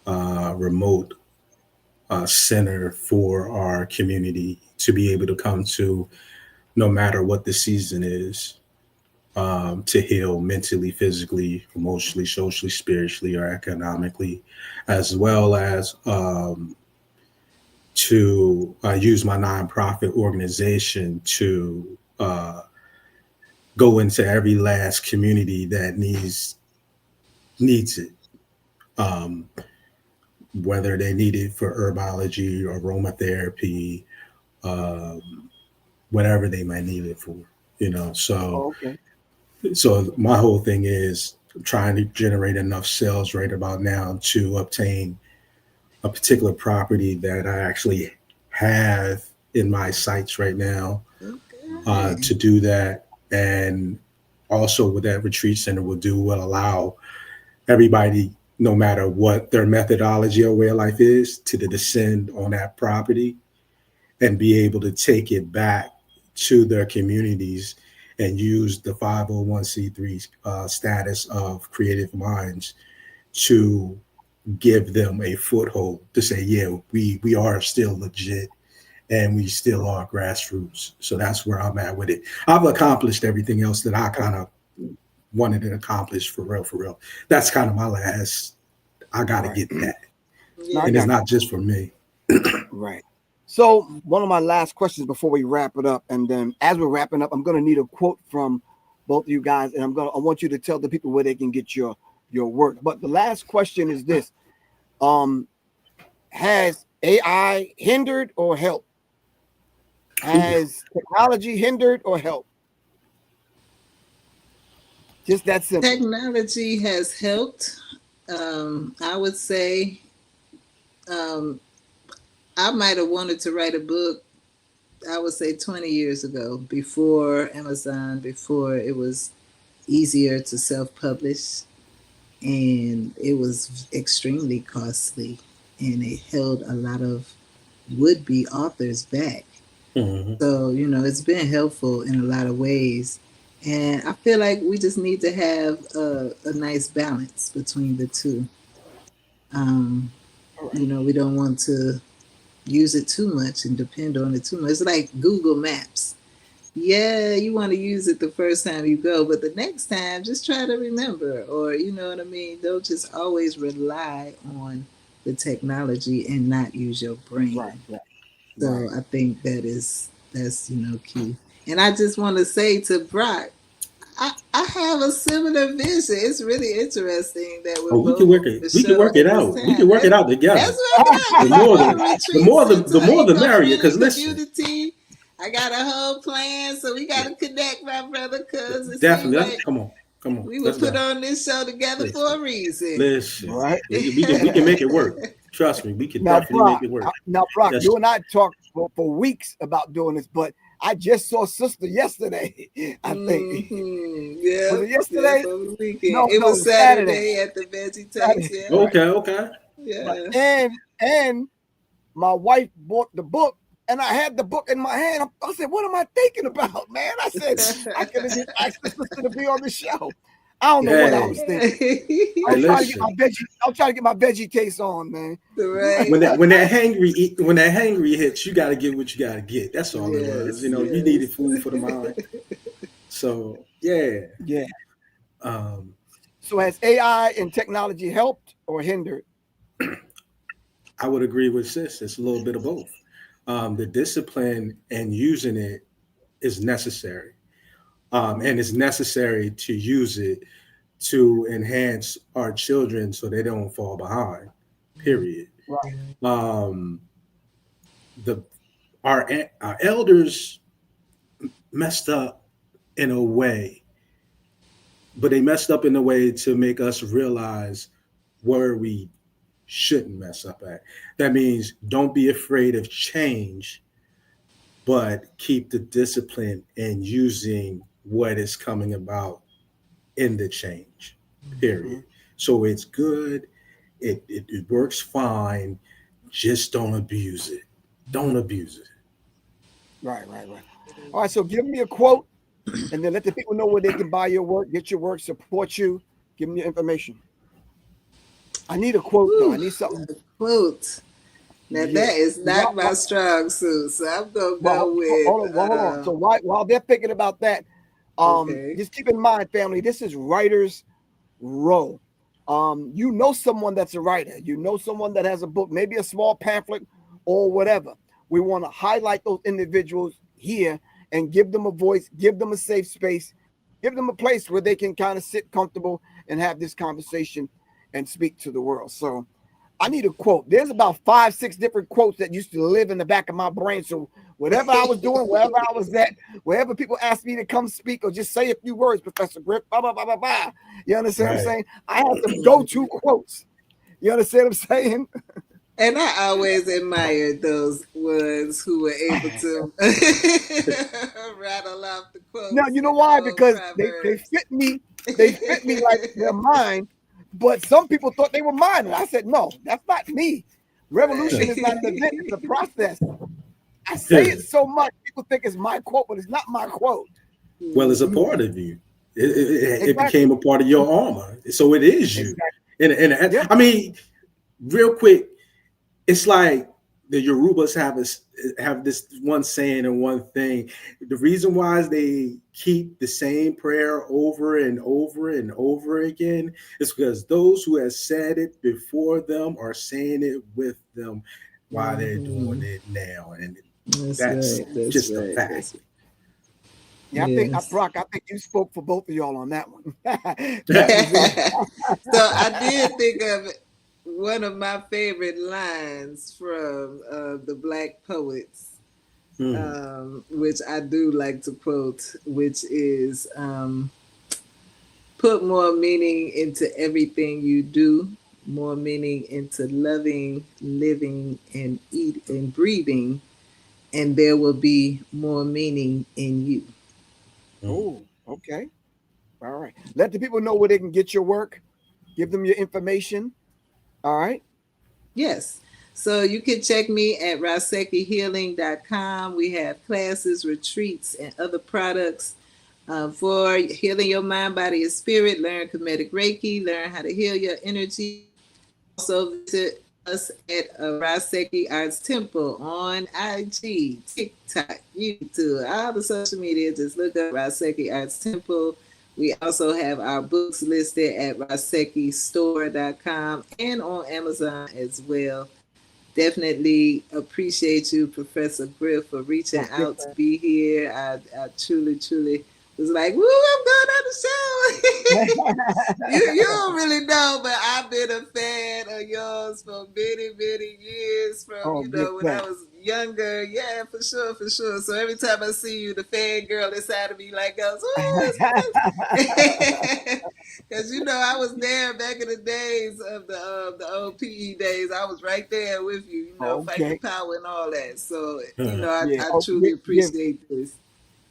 remote center for our community to be able to come to no matter what the season is, to heal mentally, physically, emotionally, socially, spiritually, or economically, as well as to use my nonprofit organization to go into every last community that needs it, um, whether they need it for herbology, aromatherapy, um, whatever they might need it for. So Oh, okay. my whole thing is trying to generate enough sales right about now to obtain a particular property that I actually have in my sights right now, Okay. to do that. And also, with that retreat center, will allow everybody, no matter what their methodology or way of life is, to descend on that property and be able to take it back to their communities and use the 501c3 status of Creative Minds to give them a foothold to say, yeah, we are still legit and we still are grassroots. So that's where I'm at with it. I've accomplished everything else that I kind of wanted to accomplish, for real, for real. That's kind of my last. I got to Right. get that, No, I Yeah. and it's got not just for me. right. So one of my last questions before we wrap it up, and then as we're wrapping up, I'm gonna need a quote from both of you guys, and I want you to tell the people where they can get your work. But the last question is this: um, Has AI hindered or helped? Ooh. Has technology hindered or helped? Just that simple. Technology has helped. I would say um, I might have wanted to write a book, I would say 20 years ago, before Amazon, before it was easier to self publish, and it was extremely costly, and it held a lot of would be authors back. Mhm. So, it's been helpful in a lot of ways. And I feel like we just need to have a nice balance between the two. Um, we don't want to use it too much and depend on it too much. It's like Google Maps. Yeah, you want to use it the first time you go, but the next time, just try to remember, or you know what I mean? Don't just always rely on the technology and not use your Right, brain. right, So right. I think that's key. And I just want to say to Brock, I have a similar vision. It's really interesting that we're Oh, both on the we can show work it at this out. We can time. work it That's out together. that's what I got. The We can more do a retreat center. the more Ain't the no merrier. friendly Because listen, community. I got a whole plan, so we got to connect, my brother, because it seems definitely. like Come on, we were let's put go. on this show together for Listen, a reason. listen. Right. We can make it work. Trust me, we can Now, definitely make Brock, it work. Yes. you and I talked for weeks about doing this, but I just saw Sister yesterday. I think was Yep. it Yep. yesterday? Over the weekend. No, It no, it was was Saturday. Saturday at the Veggie Takes. Saturday. Yeah. Right. Okay. Okay. Yeah. And my wife bought the book, and I had the book in my hand. I said, "What am I thinking about, man?" I said, "I could have just asked the sister to be on the show." I don't know what I was thinking. Hey, I'm trying to get listen. my veggie. I'm trying to get my veggie case on, man. Right. When that hangry hits, you got to get what you got to get. That's all it was. Yes, You yes. needed food for the mind. So yeah. Yeah. Um, So has AI and technology helped or hindered? I would agree with sis. It's a little bit of both. The discipline and using it is necessary, and it's necessary to use it to enhance our children so they don't fall behind. Period. Right. Um, the our elders messed up in a way, but they messed up in a way to make us realize where we shouldn't mess up at. That means don't be afraid of change, but keep the discipline in using what is coming about in the change. Period. Mhm. So it's good. It works fine. Just don't abuse it. Don't abuse it. Right. All right. So give me a quote, and then let the people know where they can buy your work, get your work, support you. Give them your information. I need a quote though. I need something. Quote. Now Yeah. that is not my strong suit, so I'm gonna Well, go with. hold on. So while they're thinking about that, Okay. just keep in mind, family, this is Writers Row. You know someone that's a writer. You know someone that has a book, maybe a small pamphlet or whatever. We want to highlight those individuals here and give them a voice, give them a safe space, give them a place where they can kind of sit comfortable and have this conversation and speak to the world. So I need a quote. There's about 5, 6 different quotes that used to live in the back of my brain. So whatever I was doing, wherever I was at, wherever people asked me to come speak or just say a few words, Professor Griff, blah, blah, blah, blah, blah. You understand what I'm saying? I have some go-to quotes. You understand what I'm saying? And I always admired those ones who were able to rattle off the quotes. Now, you know why? Because they fit me. They fit me like they're mine. But some people thought they were mine. And I said, no, that's not me. Revolution is not an event. It's a process. I say it so much, people think it's my quote, but it's not my quote. Well, it's a part of you. It Exactly. became a part of your armor. So it is you. Exactly. And Yeah. I mean, real quick, it's like the Yorubas have this one saying and one thing. The reason why is they keep the same prayer over and over and over again is because those who have said it before them are saying it with them while they're doing it now. And that's just a fact. Yeah, I think Brock, I think you spoke for both of y'all on that one. So I did think of one of my favorite lines from the Black Poets, which I do like to quote, which is put more meaning into everything you do, more meaning into loving, living, and eat and breathing, and there will be more meaning in you. Oh, okay. All right. Let the people know where they can get your work. Give them your information. All right. Yes. So you can check me at rasekihealing.com. We have classes, retreats, and other products for healing your mind, body, and spirit. Learn Kemetic Reiki. Learn how to heal your energy. Also visit us at Raseki Arts Temple on IG, TikTok, YouTube, all the social media. Just look up Raseki Arts Temple. We also have our books listed at rasekistore.com and on Amazon as well. Definitely appreciate you, Professor Griff, for reaching out to be here. I truly was like, woo, I'm going on the show. you don't really know, but I've been a fan of yours for many years from, when I was younger. Yeah, for sure. So every time I see you, the fan girl inside of me like goes, ooh, because I was there back in the days of the old PE days. I was right there with you, fighting power and all that. So I truly appreciate this.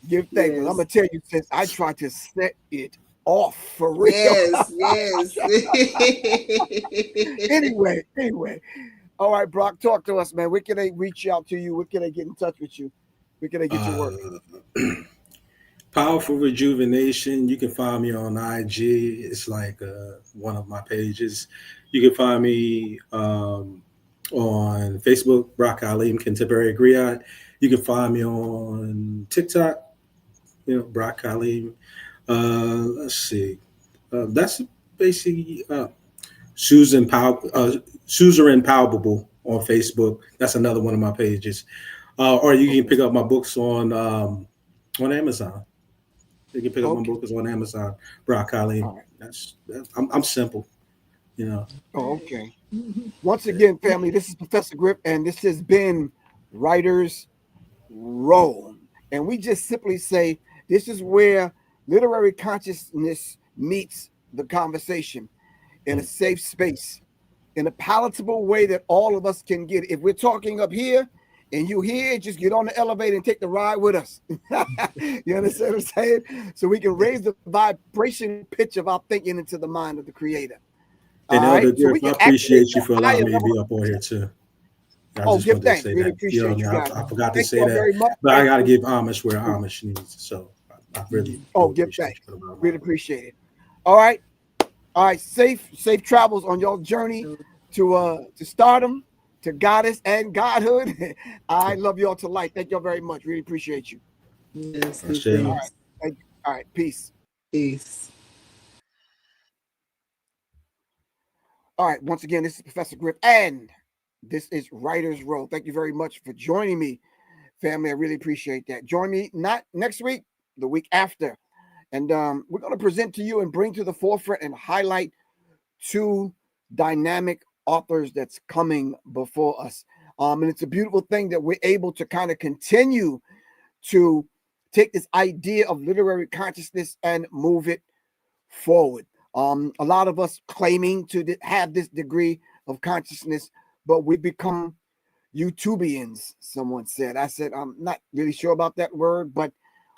Give thanks. I'm gonna tell you, since I tried to set it off for real. Yes, yes. Anyway. All right, Brock, talk to us, man. Where can they reach out to you? Where can they get in touch with you? Where can they get your work? Powerful Rejuvenation. You can find me on IG. It's like one of my pages. You can find me on Facebook, Brock Kalim, Contemporary Griot. You can find me on TikTok, Brock Kalim. Let's see. That's basically Susan Palpable on Facebook. That's another one of my pages. Or you can pick up my books on Amazon. You can pick up my books on Amazon. Brock Kalim. Right. I'm simple, Oh, okay. Once again, family, this is Professor Griff, and this has been Writers Row. And we just simply say this is where literary consciousness meets the conversation in a safe space, in a palatable way that all of us can get. If we're talking up here and you here, just get on the elevator and take the ride with us. You understand what I'm saying? So we can raise the vibration pitch of our thinking into the mind of the creator. And Elder Griff, I appreciate you for allowing me to be up on here too. Give thanks. Really appreciate you guys. I forgot to say that, but I got to give homage where homage needs. So I really give thanks. Really appreciate it. All right. Safe travels on your journey to stardom, to goddess and godhood. I love y'all to life. Thank y'all very much. Really appreciate you. Yes. All right. Thank you. All right. Peace. Peace. All right. Once again, this is Professor Griff, and this is Writers Row. Thank you very much for joining me, family. I really appreciate that. Join me not next week, the week after. And we're going to present to you and bring to the forefront and highlight two dynamic authors that's coming before us. And it's a beautiful thing that we're able to kind of continue to take this idea of literary consciousness and move it forward. A lot of us claiming to have this degree of consciousness, but we become YouTubians, someone said. I said, I'm not really sure about that word, but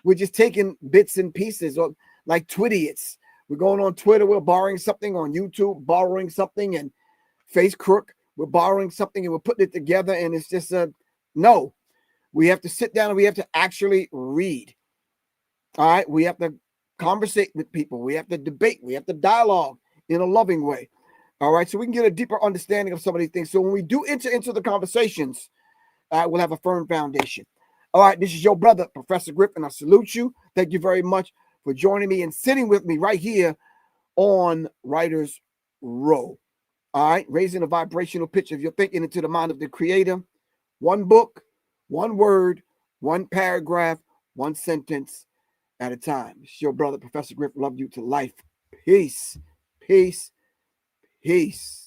we're just taking bits and pieces, or like Twitiots. We're going on Twitter, we're borrowing something, on YouTube, borrowing something, and Face Crook, we're borrowing something and we're putting it together. And it's just no, we have to sit down and we have to actually read. All right. We have to conversate with people. We have to debate. We have to dialogue in a loving way. All right. So we can get a deeper understanding of some of these things. So when we do enter into the conversations, we'll have a firm foundation. All right. This is your brother, Professor Griff, and I salute you. Thank you very much for joining me and sitting with me right here on Writers Row. All right. Raising the vibrational pitch of your thinking into the mind of the creator. One book, one word, one paragraph, one sentence at a time. It's your brother, Professor Griff. Love you to life. Peace. Peace. Peace.